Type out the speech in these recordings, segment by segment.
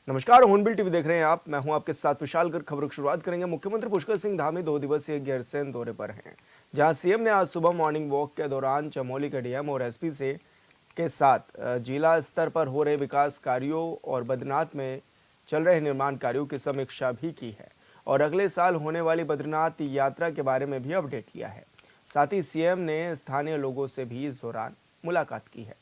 नमस्कार, hornbill TV देख रहे हैं आप। मैं हूं आपके साथ विशाल गर्ग। खबरों की शुरुआत करेंगे। मुख्यमंत्री पुष्कर सिंह धामी 2 दिवसीय गैरसैंण दौरे पर हैं, जहां सीएम ने आज सुबह मॉर्निंग वॉक के दौरान चमोली के डीएम और एसपी से के साथ जिला स्तर पर हो रहे विकास कार्यों और बद्रीनाथ में चल रहे निर्माण कार्यों की समीक्षा भी की है और अगले साल होने वाली बद्रीनाथ यात्रा के बारे में भी अपडेट लिया है। साथ ही सीएम ने स्थानीय लोगों से भी इस दौरान मुलाकात की है।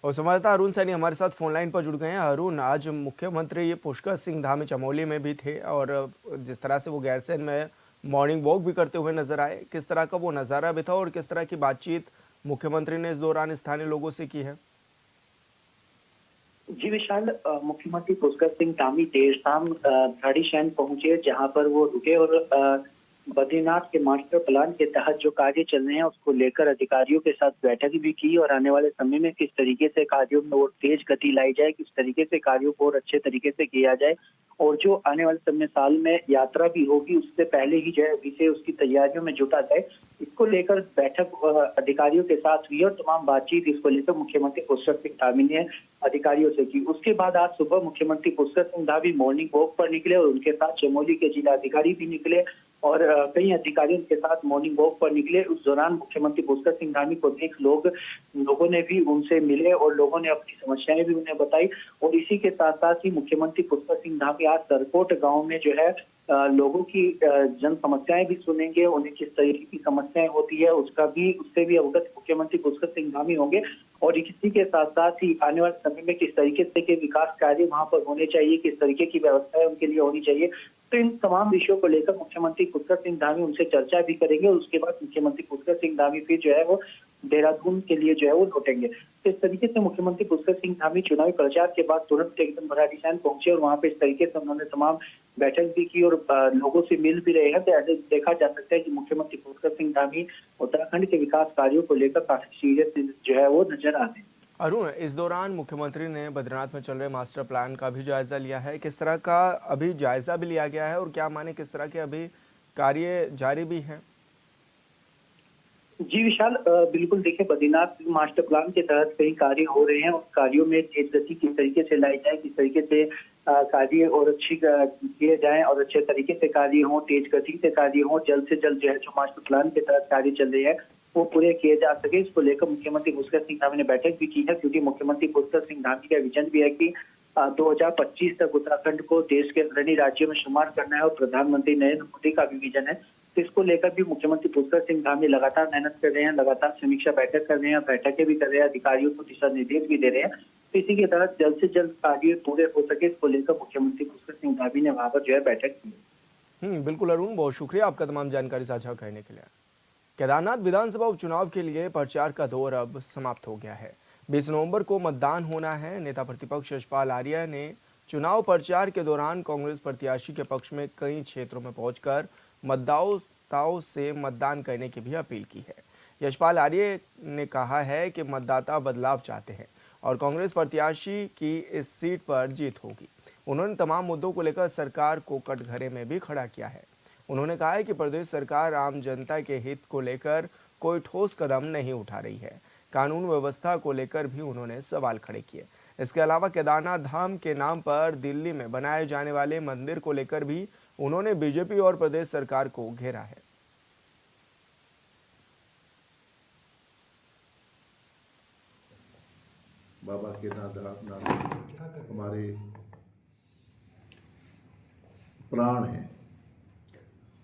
और संवाददाता अरुण सैनी हमारे साथ फोन लाइन पर जुड़ गए हैं। अरुण, आज मुख्यमंत्री पुष्कर सिंह धामी चमोली में भी थे और जिस तरह से वो गैरसैंण में मॉर्निंग वॉक भी करते हुए नजर आए, किस तरह का वो नज़ारा भी था और किस तरह की बातचीत मुख्यमंत्री ने इस दौरान स्थानीय लोगों से की है? जी विशाल, मुख्यमंत्री पुष्कर सिंह धामी देर शाम धारीशैन पहुंचे, जहां पर वो रुके और बद्रीनाथ के मास्टर प्लान के तहत जो कार्य चल रहे हैं उसको लेकर अधिकारियों के साथ बैठक भी की और आने वाले समय में किस तरीके से कार्यों में और तेज गति लाई जाए, किस तरीके से कार्यों को और अच्छे तरीके से किया जाए और जो आने वाले समय साल में यात्रा भी होगी उससे पहले ही जो है अभी से उसकी तैयारियों में जुटा जाए, इसको लेकर बैठक अधिकारियों के साथ हुई और तमाम बातचीत इसको लेकर मुख्यमंत्री पुष्कर सिंह धामी ने अधिकारियों से की। उसके बाद आज सुबह मुख्यमंत्री पुष्कर सिंह धामी मॉर्निंग वॉक पर निकले और उनके साथ चमोली के जिला अधिकारी भी निकले और कई अधिकारियों के साथ मॉर्निंग वॉक पर निकले। उस दौरान मुख्यमंत्री पुष्कर सिंह धामी को देख लोगों ने भी उनसे मिले और लोगों ने अपनी समस्याएं भी उन्हें बताई और इसी के साथ साथ ही मुख्यमंत्री पुष्कर सिंह धामी आज सरकोट गांव में जो है लोगों की जन समस्याएं भी सुनेंगे, उन्हें किस तरीके की समस्याएं होती है उससे भी अवगत मुख्यमंत्री पुष्कर सिंह धामी होंगे और इसी के साथ साथ ही आने वाले समय में किस तरीके से के विकास कार्य वहां पर होने चाहिए, किस तरीके की व्यवस्थाएं उनके लिए होनी चाहिए, तो इन तमाम विषयों को लेकर मुख्यमंत्री पुष्कर सिंह धामी उनसे चर्चा भी करेंगे और उसके बाद मुख्यमंत्री पुष्कर सिंह धामी फिर जो है वो देहरादून के लिए जो है वो लौटेंगे। तो इस तरीके से मुख्यमंत्री पुष्कर सिंह धामी चुनावी प्रचार के बाद तुरंत एकदम भराड़ीसैंण पहुंचे और वहां पे इस तरीके से उन्होंने तमाम बैठक भी की और लोगों से मिल भी रहे हैं। तो ऐसे देखा जा सकता है कि मुख्यमंत्री पुष्कर सिंह धामी उत्तराखंड के विकास कार्यों को लेकर काफी सीरियस जो है वो नजर आते हैं। अरुण, इस दौरान मुख्यमंत्री ने बद्रीनाथ में चल रहे मास्टर प्लान का भी जायजा लिया है। किस तरह का अभी जायजा भी लिया गया है और क्या माने किस तरह के अभी कार्य जारी भी हैं? जी विशाल, बिल्कुल देखिए, बद्रीनाथ मास्टर प्लान के तहत कई कार्य हो रहे हैं और कार्यों में तेज गति किस तरीके से लाई जाए, किस तरीके से कार्य और अच्छी किए जाएं और अच्छे तरीके से कार्य हो, तेज गति से कार्य हो, जल्द से जल्द जो है जो मास्टर प्लान के तहत कार्य चल रहे हैं वो पूरे किए जा सके, इसको लेकर मुख्यमंत्री पुष्कर सिंह धामी ने बैठक भी की है। क्योंकि मुख्यमंत्री पुष्कर सिंह धामी का विजन भी है कि 2025 तक उत्तराखंड को देश के अग्रणी राज्यों में शुमार करना है और प्रधानमंत्री नरेंद्र मोदी का भी विजन है। तो इसको लेकर भी मुख्यमंत्री पुष्कर सिंह धामी लगातार मेहनत कर रहे हैं, लगातार समीक्षा बैठक कर रहे हैं, बैठकें भी कर रहे हैं, अधिकारियों को दिशा निर्देश भी दे रहे हैं। तो इसी के तहत जल्द से जल्द कार्य पूरे हो सके, इसको लेकर मुख्यमंत्री पुष्कर सिंह धामी ने वहां पर जो है बैठक की। बिल्कुल अरुण, बहुत शुक्रिया आपका तमाम जानकारी साझा करने के लिए। केदारनाथ विधानसभा उपचुनाव के लिए प्रचार का दौर अब समाप्त हो गया है। 20 नवंबर को मतदान होना है। नेता प्रतिपक्ष यशपाल आर्य ने चुनाव प्रचार के दौरान कांग्रेस प्रत्याशी के पक्ष में कई क्षेत्रों में पहुंचकर मतदाताओं से मतदान करने की भी अपील की है। यशपाल आर्य ने कहा है कि मतदाता बदलाव चाहते हैं और कांग्रेस प्रत्याशी की इस सीट पर जीत होगी। उन्होंने तमाम मुद्दों को लेकर सरकार को कटघरे में भी खड़ा किया है। उन्होंने कहा है कि प्रदेश सरकार आम जनता के हित को लेकर कोई ठोस कदम नहीं उठा रही है। कानून व्यवस्था को लेकर भी उन्होंने सवाल खड़े किए। इसके अलावा केदारनाथ धाम के नाम पर दिल्ली में बनाए जाने वाले मंदिर को लेकर भी उन्होंने बीजेपी और प्रदेश सरकार को घेरा है। बाबा केदारनाथ हमारे प्राण हैं।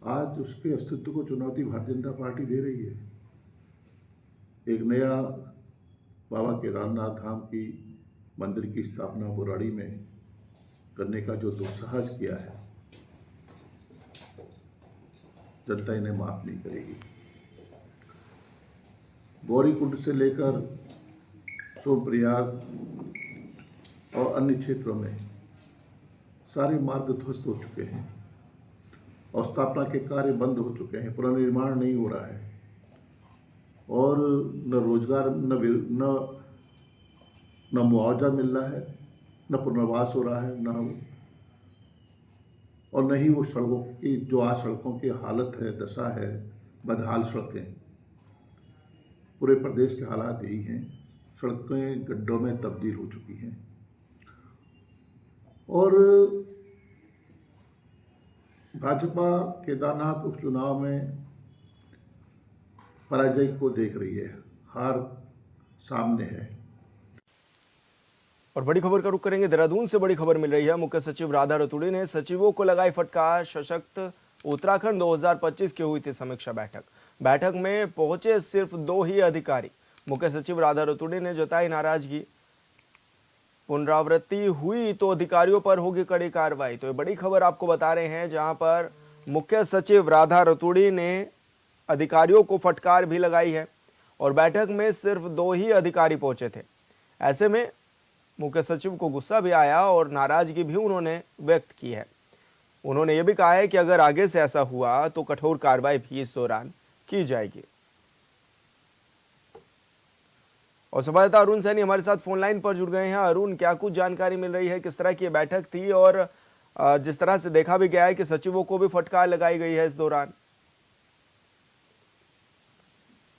आज उसके अस्तित्व को चुनौती भारतीय जनता पार्टी दे रही है। एक नया बाबा केदारनाथ धाम की मंदिर की स्थापना बुराड़ी में करने का जो दुस्साहस किया है, जनता इन्हें माफ नहीं करेगी। गौरीकुंड से लेकर सोनप्रयाग और अन्य क्षेत्रों में सारे मार्ग ध्वस्त हो चुके हैं और स्थापना के कार्य बंद हो चुके हैं, पुनर्निर्माण नहीं हो रहा है और न रोजगार न मुआवजा मिल रहा है, न पुनर्वास हो रहा है, न और न ही वो सड़कों की जो आज सड़कों की हालत है, दशा है, बदहाल सड़कें। पूरे प्रदेश के हालात यही हैं, सड़कें गड्ढों में तब्दील हो चुकी हैं। और भाजपा केदारनाथ उपचुनाव में पराजय को देख रही है, हार सामने है। और बड़ी खबर का रुख करेंगे। देहरादून से बड़ी खबर मिल रही है। मुख्य सचिव राधा रतूड़ी ने सचिवों को लगाई फटकार। सशक्त उत्तराखंड 2025 की हुई थी समीक्षा बैठक में पहुंचे सिर्फ 2 ही अधिकारी। मुख्य सचिव राधा रतूड़ी ने जताई नाराजगी। पुनरावृत्ति हुई तो अधिकारियों पर होगी कड़ी कार्रवाई। तो ये बड़ी खबर आपको बता रहे हैं, जहां पर मुख्य सचिव राधा रतूड़ी ने अधिकारियों को फटकार भी लगाई है और बैठक में सिर्फ 2 ही अधिकारी पहुंचे थे। ऐसे में मुख्य सचिव को गुस्सा भी आया और नाराजगी भी उन्होंने व्यक्त की है। उन्होंने ये भी कहा है कि अगर आगे से ऐसा हुआ तो कठोर कार्रवाई भी इस दौरान की जाएगी। और संवाददाता अरुण सैनी हमारे साथ फोन लाइन पर जुड़ गए हैं। अरुण, क्या कुछ जानकारी मिल रही है, किस तरह की बैठक थी और जिस तरह से देखा भी गया है कि सचिवों को भी फटकार लगाई गई है इस दौरान?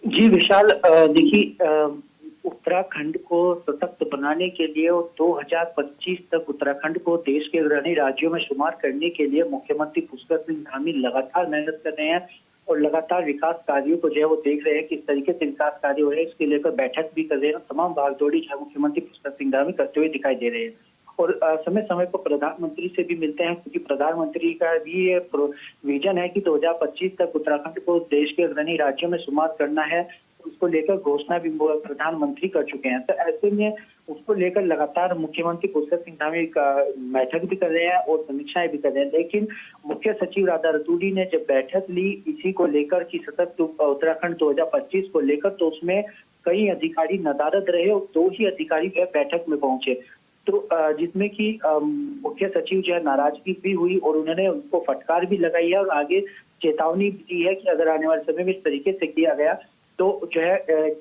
जी विशाल, देखिए, उत्तराखंड को सशक्त बनाने के लिए और 2025 तक उत्तराखंड को देश के अग्रणी राज्यों में शुमार करने के लिए मुख्यमंत्री पुष्कर सिंह धामी लगातार मेहनत कर रहे हैं और लगातार विकास कार्यों को जो है वो देख रहे हैं किस तरीके से विकास कार्य हो रहे हैं। इसके लेकर बैठक भी कर रहे हैं। तमाम भागदौड़ी जो है मुख्यमंत्री पुष्कर सिंह धामी करते हुए दिखाई दे रहे हैं और समय समय पर प्रधानमंत्री से भी मिलते हैं, क्योंकि प्रधानमंत्री का भी ये विजन है कि 2025 तक उत्तराखंड को देश के अग्रणी राज्यों में शुमार करना है। उसको लेकर घोषणा भी प्रधानमंत्री कर चुके हैं। तो ऐसे में उसको लेकर लगातार मुख्यमंत्री पुष्कर सिंह धामी का बैठक भी कर रहे हैं और समीक्षाएं भी कर रहे हैं। लेकिन मुख्य सचिव राधा रतूड़ी ने जब बैठक ली इसी को लेकर कि सतत उत्तराखंड 2025 को लेकर, तो उसमें कई अधिकारी नदारद रहे और 2 ही अधिकारी जो है बैठक में पहुंचे। तो जिसमें कि मुख्य सचिव जो है नाराजगी भी हुई और उन्होंने उनको फटकार भी लगाई है और आगे चेतावनी भी दी है कि अगर आने वाले समय में इस तरीके से किया गया तो जो है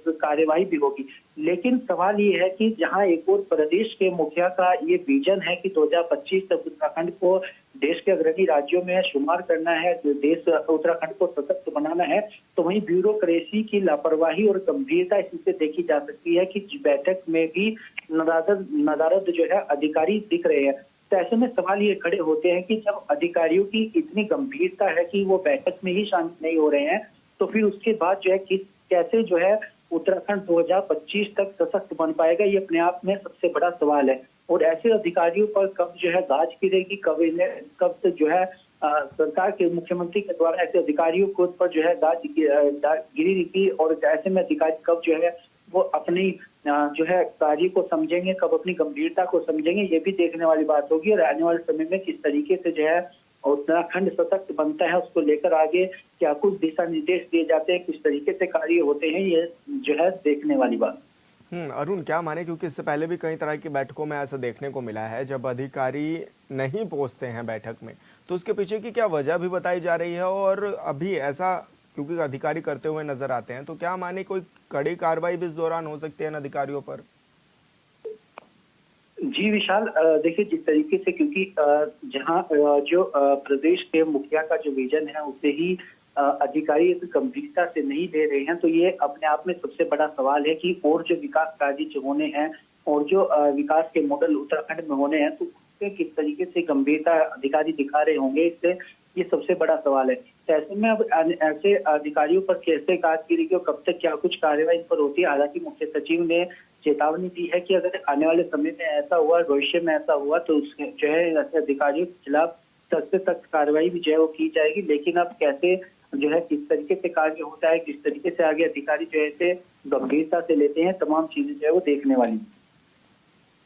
कार्यवाही भी होगी। लेकिन सवाल ये है कि जहां एक और प्रदेश के मुखिया का ये विजन है कि 2025 तक उत्तराखंड को देश के अग्रणी राज्यों में शुमार करना है, देश उत्तराखंड को सशक्त बनाना है, तो वहीं ब्यूरोक्रेसी की लापरवाही और गंभीरता इससे देखी जा सकती है कि बैठक में भी नदारद जो है अधिकारी दिख रहे हैं। तो ऐसे में सवाल ये खड़े होते हैं कि जब अधिकारियों की इतनी गंभीरता है कि वो बैठक में ही शामिल नहीं हो रहे हैं, तो फिर उसके बाद जो है कैसे जो है उत्तराखंड 2025 तक सशक्त बन पाएगा, ये अपने आप में सबसे बड़ा सवाल है। और ऐसे अधिकारियों पर कब जो है गाज गिरेगी, कब से जो है सरकार के मुख्यमंत्री के द्वारा ऐसे अधिकारियों को पर जो है गाज गिरेगी और ऐसे में अधिकारी कब जो है वो अपनी जो है कार्य को समझेंगे, कब अपनी गंभीरता को समझेंगे, ये भी देखने वाली बात होगी। और आने वाले समय में किस तरीके से जो है उत्तराखंड सशक्त बनता है उसको लेकर आगे क्या कुछ दिशा निर्देश दिए जाते हैं, किस तरीके से कार्य होते हैं, ये जो है देखने वाली बात। अरुण, क्या माने, क्योंकि इससे पहले भी कई तरह की बैठकों में ऐसा देखने को मिला है, जब अधिकारी नहीं पहुंचते हैं बैठक में तो उसके पीछे की क्या वजह भी बताई जा रही है। और अभी ऐसा क्योंकि अधिकारी करते हुए नजर आते हैं, तो क्या माने कोई कड़ी कार्रवाई भी इस दौरान हो सकती है इन अधिकारियों पर? जी विशाल, देखिए जिस तरीके से, क्योंकि जहां जो प्रदेश के मुखिया का जो विजन है उसे ही अधिकारी गंभीरता से नहीं ले रहे हैं, तो ये अपने आप में सबसे बड़ा सवाल है कि और जो विकास कार्य जो होने हैं और जो विकास के मॉडल उत्तराखंड में होने हैं, तो उससे किस तरीके से गंभीरता अधिकारी दिखा रहे होंगे, इससे ये सबसे बड़ा सवाल है। तो ऐसे में अब ऐसे अधिकारियों पर कैसे गिरेगी और कब तक क्या कुछ कार्रवाई इन पर होती है। हालांकि मुख्य सचिव ने चेतावनी दी है कि अगर आने वाले समय में ऐसा हुआ, भविष्य में ऐसा हुआ, तो जो है ऐसे अधिकारियों के खिलाफ सख्त से सख्त कार्रवाई भी जो है वो की जाएगी। लेकिन अब कैसे जो है किस तरीके से कार्य होता है, किस तरीके से आगे अधिकारी जो है गंभीरता से लेते हैं, तमाम चीजें जो है वो देखने वाली।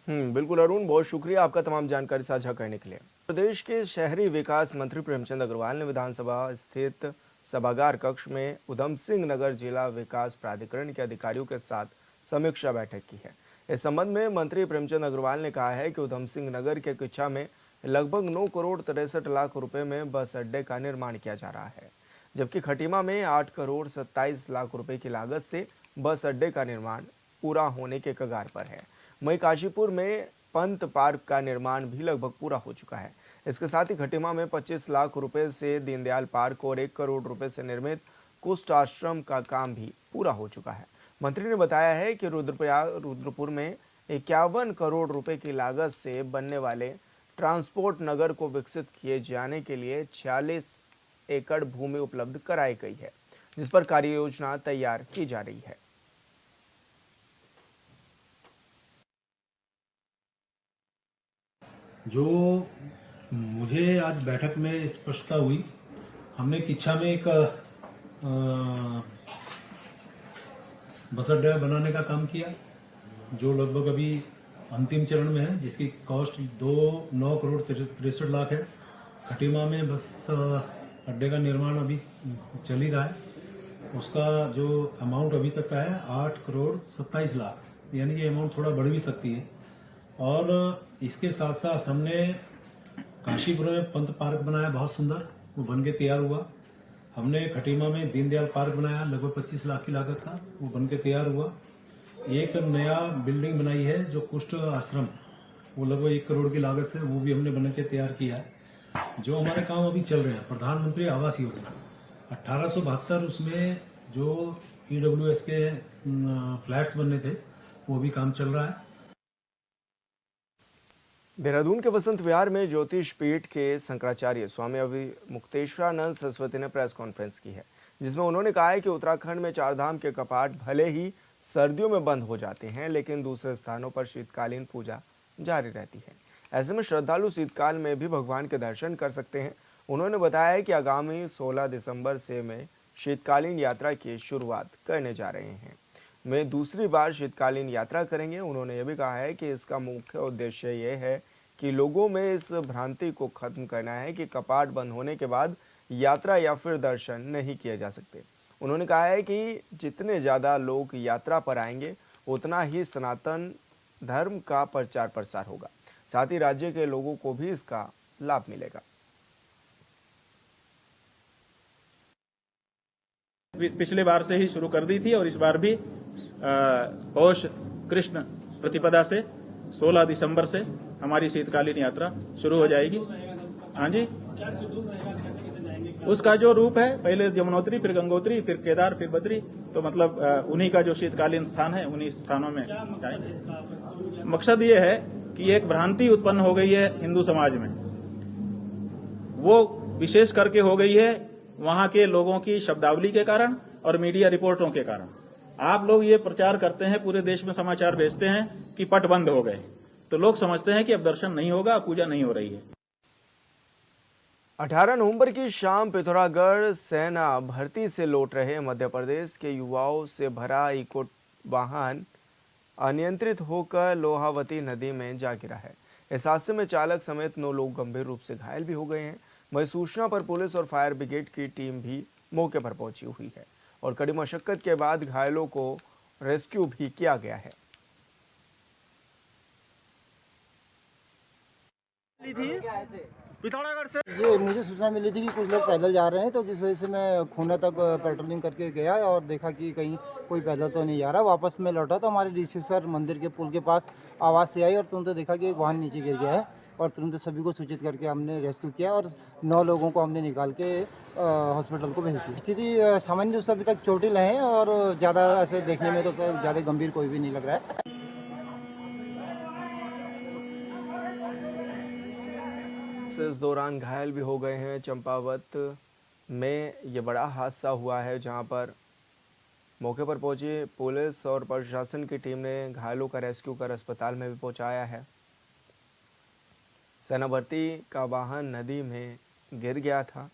बिल्कुल अरुण, बहुत शुक्रिया आपका तमाम जानकारी साझा करने के लिए। प्रदेश के शहरी विकास मंत्री प्रेमचंद अग्रवाल ने विधानसभा स्थित सभागार कक्ष में उधम सिंह नगर जिला विकास प्राधिकरण के अधिकारियों के साथ समीक्षा बैठक की है। इस संबंध में मंत्री प्रेमचंद अग्रवाल ने कहा है कि उधम सिंह नगर के किच्छा में लगभग 9 करोड़ 63 लाख रुपए में बस अड्डे का निर्माण किया जा रहा है, जबकि खटीमा में 8 करोड़ 27 लाख रुपए की लागत से बस अड्डे का निर्माण पूरा होने के कगार पर है। वहीं काशीपुर में पंत पार्क का निर्माण भी लगभग पूरा हो चुका है। इसके साथ ही खटीमा में 25 लाख रुपए से दीनदयाल पार्क और 1 करोड़ रुपए से निर्मित कुष्ठ आश्रम का काम भी पूरा हो चुका है। मंत्री ने बताया है कि रुद्रपुर में 51 करोड़ रुपए की लागत से बनने वाले ट्रांसपोर्ट नगर को विकसित किए जाने के लिए 46 एकड़ भूमि उपलब्ध कराई गई है, जिस पर कार्य योजना तैयार की जा रही है। जो मुझे आज बैठक में स्पष्टता हुई, हमने किच्छा में एक बस अड्डा बनाने का काम किया, जो लगभग अभी अंतिम चरण में है, जिसकी कॉस्ट 9 करोड़ 63 लाख है। खटीमा में बस अड्डे का निर्माण अभी चल ही रहा है, उसका जो अमाउंट अभी तक का है 8 करोड़ 27 लाख, यानी कि अमाउंट थोड़ा बढ़ भी सकती है। और इसके साथ साथ हमने काशीपुर में पंत पार्क बनाया, बहुत सुंदर, वो बन के तैयार हुआ। हमने खटीमा में दीनदयाल पार्क बनाया, लगभग 25 लाख की लागत था, वो बन के तैयार हुआ। एक नया बिल्डिंग बनाई है जो कुष्ठ आश्रम, वो लगभग 1 करोड़ की लागत से, वो भी हमने बन के तैयार किया है। जो हमारे काम अभी चल रहे हैं, प्रधानमंत्री आवास योजना 1872, उसमें जो EWS के फ्लैट्स बनने थे, वो भी काम चल रहा है। देहरादून के वसंत विहार में ज्योतिष पीठ के शंकराचार्य स्वामी अभिमुक्तेश्वरानंद सरस्वती ने प्रेस कॉन्फ्रेंस की है, जिसमें उन्होंने कहा है कि उत्तराखंड में 4 धाम के कपाट भले ही सर्दियों में बंद हो जाते हैं, लेकिन दूसरे स्थानों पर शीतकालीन पूजा जारी रहती है। ऐसे में श्रद्धालु शीतकाल में भी भगवान के दर्शन कर सकते हैं। उन्होंने बताया कि आगामी 16 दिसंबर से में शीतकालीन यात्रा की शुरुआत करने जा रहे हैं। में दूसरी बार शीतकालीन यात्रा करेंगे। उन्होंने यह भी कहा है कि इसका मुख्य उद्देश्य ये है कि लोगों में इस भ्रांति को खत्म करना है कि कपाट बंद होने के बाद यात्रा या फिर दर्शन नहीं किए जा सकते। उन्होंने कहा है कि जितने ज़्यादा लोग यात्रा पर आएंगे, उतना ही सनातन धर्म का प्रचार प्रसार होगा, साथ ही राज्य के लोगों को भी इसका लाभ मिलेगा। पिछले बार से ही शुरू कर दी थी और इस बार भी पौष कृष्ण प्रतिपदा से 16 दिसंबर से हमारी शीतकालीन यात्रा शुरू हो जाएगी। हाँ जी, उसका जो रूप है, पहले यमुनोत्री, फिर गंगोत्री, फिर केदार, फिर बद्री, तो मतलब उन्हीं का जो शीतकालीन स्थान है, उन्हीं स्थानों में जाएंगे। मकसद ये है कि एक भ्रांति उत्पन्न हो गई है हिंदू समाज में, वो विशेष करके हो गई है वहां के लोगों की शब्दावली के कारण और मीडिया रिपोर्टों के कारण। आप लोग ये प्रचार करते हैं, पूरे देश में समाचार भेजते हैं कि पट बंद हो गए, तो लोग समझते हैं कि अब दर्शन नहीं होगा, पूजा नहीं हो रही है। 18 नवंबर की शाम पिथौरागढ़ सेना भर्ती से लौट रहे मध्य प्रदेश के युवाओं से भरा इको वाहन अनियंत्रित होकर लोहावती नदी में जा गिरा है। इस हादसे में चालक समेत 9 लोग गंभीर रूप से घायल भी हो गए हैं। वहीं सूचना पर पुलिस और फायर ब्रिगेड की टीम भी मौके पर पहुंची हुई है और कड़ी मशक्कत के बाद घायलों को रेस्क्यू भी किया गया है। पिथौरागढ़ से ये मुझे सूचना मिली थी कि कुछ लोग पैदल जा रहे हैं, तो जिस वजह से मैं खूना तक पेट्रोलिंग करके गया और देखा कि कहीं कोई पैदल तो नहीं जा रहा। वापस में लौटा तो हमारे डीसीसर मंदिर के पुल के पास आवाज़ से आई और तुरंत देखा कि एक वाहन नीचे गिर गया है और तुरंत सभी को सूचित करके हमने रेस्क्यू किया और 9 लोगों को हमने निकाल के हॉस्पिटल को भेज दी। स्थिति सामान्य रूप से अभी तक चोटिल है और ज़्यादा ऐसे देखने में तो ज़्यादा गंभीर कोई भी नहीं लग रहा है। इस दौरान घायल भी हो गए हैं। चंपावत में ये बड़ा हादसा हुआ है, जहां पर मौके पर पहुंची पुलिस और प्रशासन की टीम ने घायलों का रेस्क्यू कर अस्पताल में भी पहुंचाया है। सेना भर्ती का वाहन नदी में गिर गया था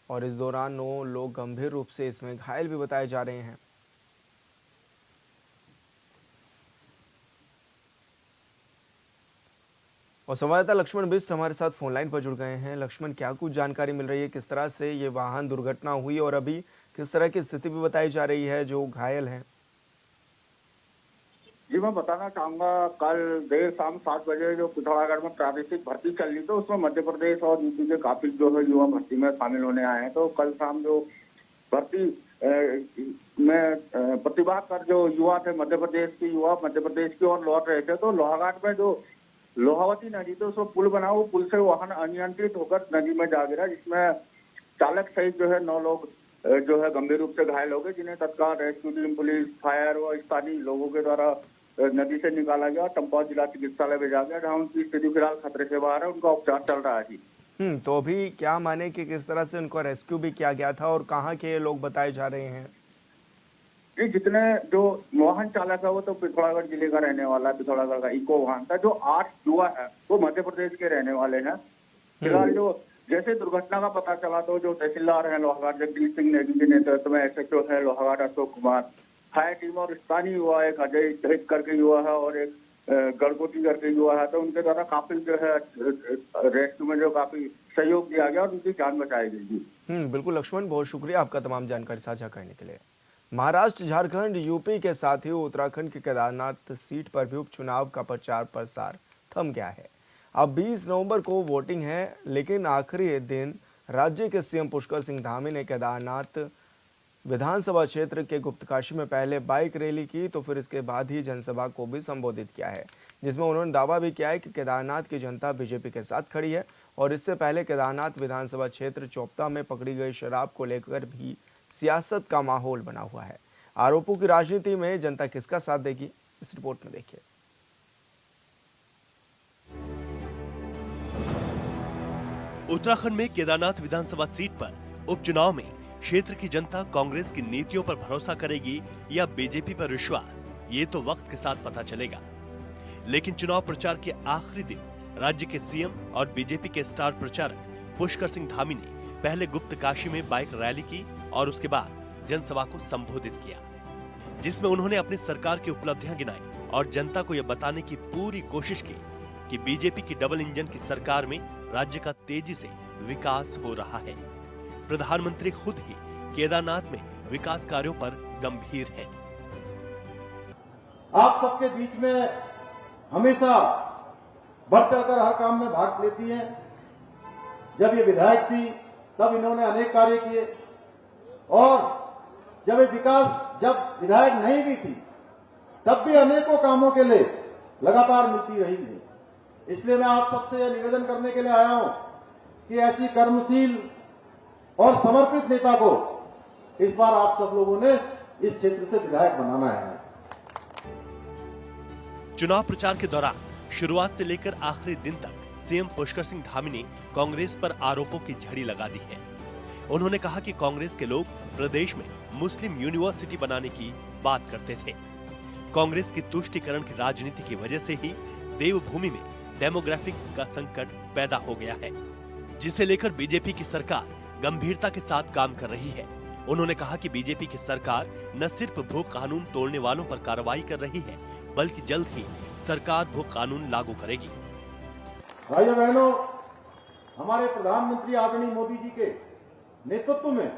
और इस दौरान 9 लोग गंभीर रूप से इसमें घायल भी बताए जा रहे हैं। और संवाददाता लक्ष्मण बिष्ट हमारे साथ फोन लाइन पर जुड़ गए हैं। लक्ष्मण, क्या कुछ जानकारी मिल रही है, किस तरह से ये वाहन दुर्घटना हुई और अभी किस तरह की स्थिति भी बताई जा रही है जो घायल हैं? जी, मैं बताना चाहूंगा, कल देर शाम 7 बजे जो पिथौरागढ़ में प्रादेशिक भर्ती चल रही थी, उसमें मध्य प्रदेश और यूपी के काफी जो है युवा भर्ती में शामिल होने आए हैं। तो कल शाम जो भर्ती में प्रतिभा कर जो युवा थे, मध्य प्रदेश के युवा मध्य प्रदेश की ओर लौट रहे थे, तो लोहाघाट में जो लोहावती नदी, तो उसको पुल बना, वो पुल से वाहन अनियंत्रित होकर नदी में जा गिरा, जिसमें चालक सहित जो है 9 लोग जो है गंभीर रूप से घायल हो गए, जिन्हें तत्काल रेस्क्यू टीम, पुलिस, फायर व स्थानीय लोगों के द्वारा नदी से निकाला गया और टंपा जिला चिकित्सालय भेजा गया, जहाँ उनकी स्थिति फिलहाल खतरे से बाहर है, उनका उपचार चल रहा है जी। तो अभी क्या माने कि किस तरह से उनको रेस्क्यू भी किया गया था और कहाँ के लोग बताए जा रहे हैं? जी, जितने जो वाहन चालक है वो तो पिथौरागढ़ जिले का रहने वाला है, पिथौरागढ़ का इको वाहन था। जो 8 युवा है वो मध्य प्रदेश के रहने वाले हैं। फिलहाल जो जैसे दुर्घटना का पता चला तो जो तहसीलदार है लोहाघाट जगदीश सिंह नेगी के नेतृत्व में SHO है लोहाघाट अशोक कुमार, फायर टीम और स्थानीय युवा, एक अजय दहित करके युवा है और एक गड़कोटी करके युवा है, तो उनके द्वारा काफी जो है रेस्क्यू में जो काफी सहयोग दिया गया और उनकी जान बचाई गई। बिल्कुल लक्ष्मण, बहुत शुक्रिया आपका तमाम जानकारी साझा करने के लिए। महाराष्ट्र, झारखंड, यूपी के साथ ही उत्तराखंड के केदारनाथ सीट पर भी उपचुनाव का प्रचार प्रसार थम गया है। अब 20 नवंबर को वोटिंग है, लेकिन आखिरी दिन राज्य के CM पुष्कर सिंह धामी ने केदारनाथ विधानसभा क्षेत्र के गुप्तकाशी में पहले बाइक रैली की, तो फिर इसके बाद ही जनसभा को भी संबोधित किया है, जिसमें उन्होंने दावा भी किया है कि केदारनाथ की जनता बीजेपी के साथ खड़ी है और इससे पहले केदारनाथ विधानसभा क्षेत्र चोपता में पकड़ी गई शराब को लेकर भी सियासत का माहौल बना हुआ है। आरोपों की राजनीति में जनता किसका साथ देगी, इस रिपोर्ट में देखिए। उत्तराखंड में केदारनाथ विधानसभा सीट पर उपचुनाव में क्षेत्र की जनता कांग्रेस की नीतियों पर भरोसा करेगी या बीजेपी पर विश्वास, ये तो वक्त के साथ पता चलेगा। लेकिन चुनाव प्रचार के आखिरी दिन राज्य के CM और बीजेपी के स्टार प्रचारक पुष्कर सिंह धामी ने पहले गुप्तकाशी में बाइक रैली की और उसके बाद जनसभा को संबोधित किया, जिसमें उन्होंने अपनी सरकार की उपलब्धियां गिनाई और जनता को यह बताने की पूरी कोशिश की कि बीजेपी की डबल इंजन की सरकार में राज्य का तेजी से विकास हो रहा है। प्रधानमंत्री खुद ही केदारनाथ में विकास कार्यों पर गंभीर हैं। आप सबके बीच में हमेशा बढ़ चढ़कर हर काम में भाग लेती हैं। जब ये विधायक थी तब इन्होंने अनेक कार्य किए और जब विधायक नहीं भी थी तब भी अनेकों कामों के लिए लगातार मिलती रही है। इसलिए मैं आप सबसे यह निवेदन करने के लिए आया हूं कि ऐसी कर्मशील और समर्पित नेता को इस बार आप सब लोगों ने इस क्षेत्र से विधायक बनाना है। चुनाव प्रचार के दौरान शुरुआत से लेकर आखिरी दिन तक CM पुष्कर सिंह धामी ने कांग्रेस पर आरोपों की झड़ी लगा दी है। उन्होंने कहा कि कांग्रेस के लोग प्रदेश में मुस्लिम यूनिवर्सिटी बनाने की बात करते थे। कांग्रेस की तुष्टीकरण की राजनीति की वजह से ही देवभूमि में डेमोग्राफिक का संकट पैदा हो गया है, जिसे लेकर बीजेपी की सरकार गंभीरता के साथ काम कर रही है। उन्होंने कहा कि बीजेपी की सरकार न सिर्फ भू कानून तोड़ने वालों पर कार्रवाई कर रही है, बल्कि जल्द ही सरकार भू कानून लागू करेगी। भाइयों बहनों, हमारे प्रधानमंत्री आदरणीय मोदी जी के नेतृत्व में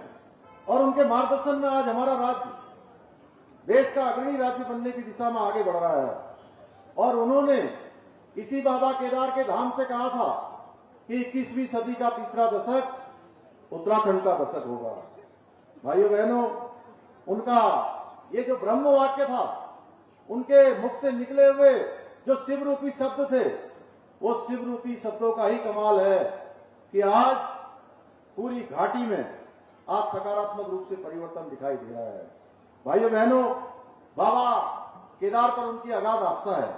और उनके मार्गदर्शन में आज हमारा राज्य देश का अग्रणी राज्य बनने की दिशा में आगे बढ़ रहा है। और उन्होंने इसी बाबा केदार के धाम से कहा था कि 21वीं सदी का तीसरा दशक उत्तराखंड का दशक होगा। भाइयों बहनों, उनका ये जो ब्रह्म वाक्य था, उनके मुख से निकले हुए जो शिव रूपी शब्द थे, वो शिव रूपी शब्दों का ही कमाल है कि आज पूरी घाटी में आज सकारात्मक रूप से परिवर्तन दिखाई दे रहा है। भाइयों बहनों, बाबा केदार पर उनकी अगाध आस्था है,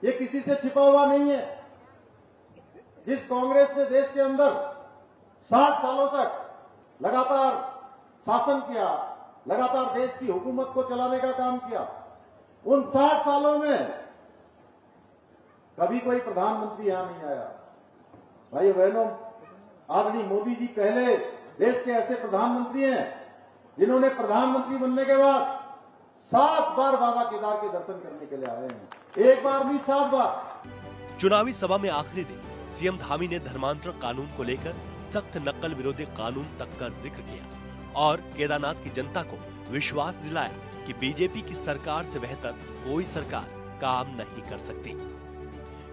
ये किसी से छिपा हुआ नहीं है। जिस कांग्रेस ने देश के अंदर 60 सालों तक लगातार शासन किया, लगातार देश की हुकूमत को चलाने का काम किया, उन 60 सालों में कभी कोई प्रधानमंत्री यहां नहीं आया। भाइयों बहनों, आदरणीय मोदी जी पहले देश के ऐसे प्रधानमंत्री हैं जिन्होंने प्रधानमंत्री बनने के बाद 7 बार बाबा केदार के दर्शन करने के लिए आए हैं। एक बार नहीं, 7 बार। चुनावी सभा में आखिरी दिन CM धामी ने धर्मांतरण कानून को लेकर सख्त नकल विरोधी कानून तक का जिक्र किया और केदारनाथ की जनता को विश्वास दिलाया कि बीजेपी की सरकार से बेहतर कोई सरकार काम नहीं कर सकती।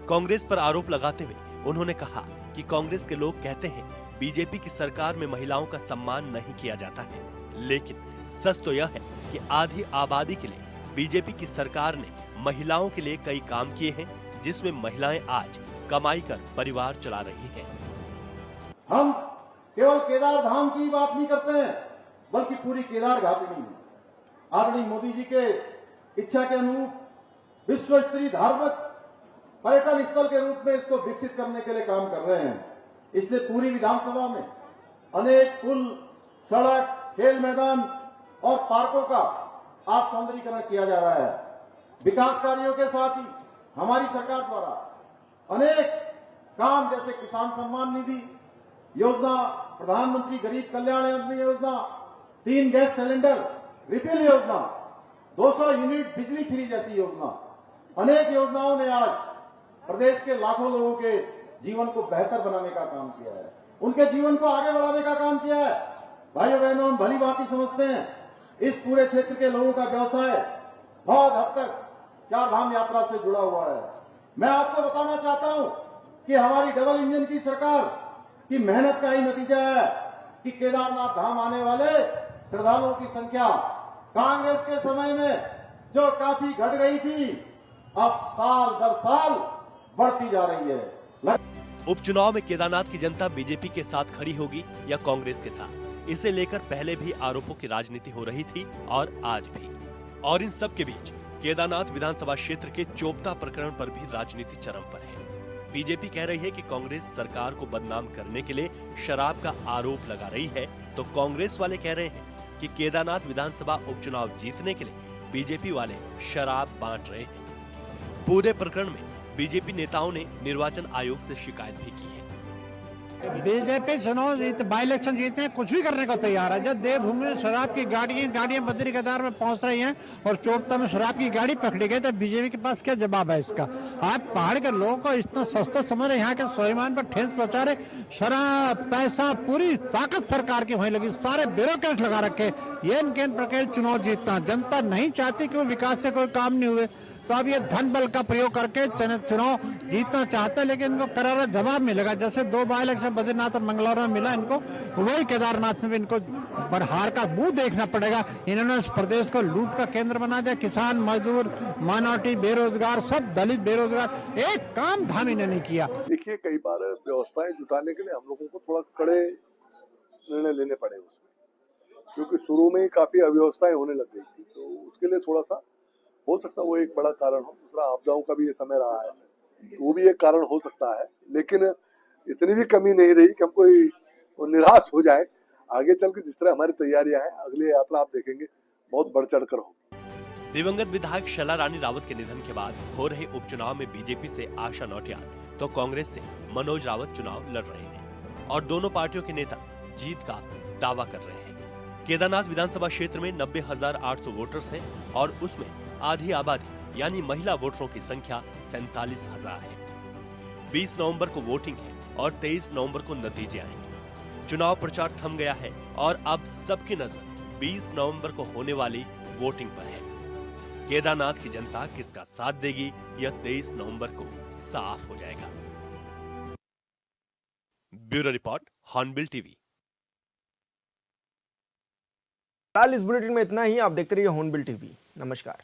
कांग्रेस पर आरोप लगाते हुए उन्होंने कहा कि कांग्रेस के लोग कहते हैं बीजेपी की सरकार में महिलाओं का सम्मान नहीं किया जाता है, लेकिन सच तो यह है कि आधी आबादी के लिए बीजेपी की सरकार ने महिलाओं के लिए कई काम किए हैं, जिसमें महिलाएं आज कमाई कर परिवार चला रही हैं। हम केवल केदार धाम की बात नहीं करते हैं, बल्कि पूरी केदार घाटी में आदरणीय मोदी जी के इच्छा के अनुरूप विश्व स्तरीय धार्मिक पर्यटन स्थल के रूप में इसको विकसित करने के लिए काम कर रहे हैं। इसलिए पूरी विधानसभा में अनेक पुल, सड़क, खेल मैदान और पार्कों का आज सौंदर्यीकरण किया जा रहा है। विकास कार्यों के साथ ही हमारी सरकार द्वारा अनेक काम जैसे किसान सम्मान निधि योजना, प्रधानमंत्री गरीब कल्याण अन्न योजना, 3 गैस सिलेंडर रिफिल योजना, 200 यूनिट बिजली फ्री जैसी योजना, अनेक योजनाओं ने आज प्रदेश के लाखों लोगों के जीवन को बेहतर बनाने का काम किया है, उनके जीवन को आगे बढ़ाने का काम किया है। भाइयों बहनों, हम भली भांति समझते हैं इस पूरे क्षेत्र के लोगों का व्यवसाय बहुत हद तक चार धाम यात्रा से जुड़ा हुआ है। मैं आपको बताना चाहता हूं कि हमारी डबल इंजन की सरकार की मेहनत का ही नतीजा है कि केदारनाथ धाम आने वाले श्रद्धालुओं की संख्या कांग्रेस के समय में जो काफी घट गई थी, अब साल दर साल बढ़ती जा रही है। उपचुनाव में केदारनाथ की जनता बीजेपी के साथ खड़ी होगी या कांग्रेस के साथ, इसे लेकर पहले भी आरोपों की राजनीति हो रही थी और आज भी। और इन सब के बीच केदारनाथ विधानसभा क्षेत्र के चोपता प्रकरण पर भी राजनीति चरम पर है। बीजेपी कह रही है कि कांग्रेस सरकार को बदनाम करने के लिए शराब का आरोप लगा रही है, तो कांग्रेस वाले कह रहे हैं कि केदारनाथ विधानसभा उपचुनाव जीतने के लिए बीजेपी वाले शराब बांट रहे हैं। पूरे प्रकरण में बीजेपी नेताओं ने निर्वाचन आयोग से शिकायत भी की है। बीजेपी चुनाव जीत बाई इलेक्शन जीतने हैं, कुछ भी करने को तैयार है। जब देवभूमि में शराब की गाड़ियां बद्री केदार में पहुंच रही हैं और चोपता में शराब की गाड़ी पकड़ी गई, तो बीजेपी के पास क्या जवाब है इसका? आप पहाड़ के लोगों को इतना सस्ता समझ रहे, यहाँ के स्वाभिमान पर ठेस पहुंचा रहे। शराब, पैसा, पूरी ताकत सरकार की वहीं लगी, सारे ब्यूरोक्रेट लगा रखे। ये इनके प्रकार चुनाव जीतना जनता नहीं चाहती कि वो विकास से कोई काम नहीं हुए, तो अब ये धन बल का प्रयोग करके चुनाव जीतना चाहते हैं, लेकिन इनको करारा जवाब मिलेगा। जैसे 2 बार इलेक्शन बद्रीनाथ और मंगलौर में मिला इनको, वही केदारनाथ में भी इनको हार का मुंह देखना पड़ेगा। इन्होंने इस प्रदेश को लूट का केंद्र बना दिया। किसान, मजदूर, माइनॉरिटी, बेरोजगार, सब दलित बेरोजगार, एक काम धाम इन्होंने नहीं किया। देखिए, कई बार व्यवस्थाएं जुटाने के लिए हम लोगों को थोड़ा कड़े निर्णय लेने पड़े उसमें, क्योंकि शुरू में ही काफी अव्यवस्थाएं होने लग गई थी, तो उसके लिए थोड़ा सा हो सकता है वो एक बड़ा कारण हो। दूसरा, आपदाओं का भी ये समय रहा है, तो वो भी एक कारण हो सकता है, लेकिन इतनी भी कमी नहीं रही कि हम कोई निराश हो जाए। आगे चल के जिस तरह हमारी तैयारियां हैं, अगली यात्रा आप देखेंगे बहुत बढ़ चढ़ कर होगी। दिवंगत विधायक शैला रानी रावत के निधन के बाद हो रहे उपचुनाव में बीजेपी से आशा नौटियाल तो कांग्रेस से मनोज रावत चुनाव लड़ रहे हैं और दोनों पार्टियों के नेता जीत का दावा कर रहे हैं। केदारनाथ विधानसभा क्षेत्र में 90,800 वोटर्स हैं और उसमें आधी आबादी यानी महिला वोटरों की संख्या 47,000 है। 20 नवंबर को वोटिंग है और 23 नवंबर को नतीजे आएंगे। चुनाव प्रचार थम गया है और अब सबकी नजर 20 नवंबर को होने वाली वोटिंग पर है। केदारनाथ की जनता किसका साथ देगी यह 23 नवंबर को साफ हो जाएगा। Bureau report, hornbill TV. फिलहाल इस बुलेटिन में इतना ही। आप देखते रहिए हॉर्नबिल टीवी। नमस्कार।